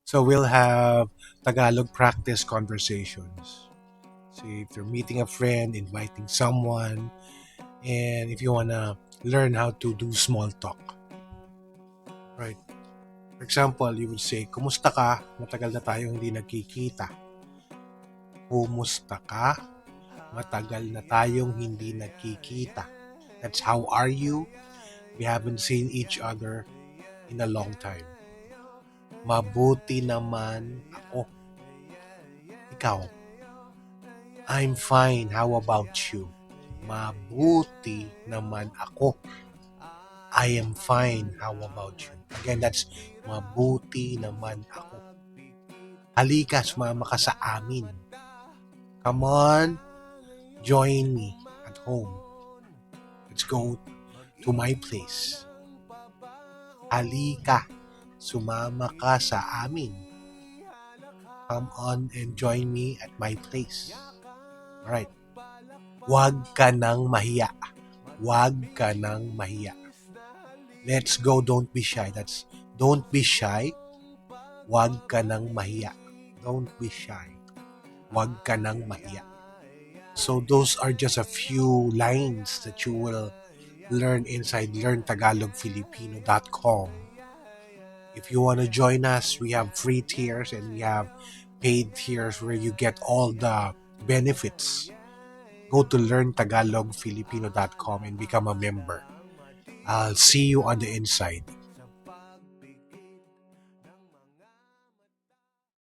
So we'll have Tagalog practice conversations. So if you're meeting a friend, inviting someone, and if you wanna learn how to do small talk, right? For example, you would say, "Kumusta ka? Matagal na tayong hindi nagkikita." Kumusta ka? Matagal na tayong hindi nagkikita. That's how are you? We haven't seen each other in a long time. Mabuti naman ako. Ikaw? I'm fine. How about you? Mabuti naman ako. I am fine. How about you? Again, that's mabuti naman ako. Halika, sumama ka sa amin. Come on, join me at home. Let's go to my place. Halika, sumama ka sa amin. Come on and join me at my place. Alright. Huwag ka nang mahiya. Huwag ka nang mahiya. Let's go, don't be shy. That's don't be shy. Huwag ka nang mahiya. Don't be shy. Huwag ka nang mahiya. So those are just a few lines that you will learn inside learntagalogfilipino.com. If you want to join us, we have free tiers and we have paid tiers where you get all the benefits. Go to learntagalogfilipino.com and become a member. I'll see you on the inside.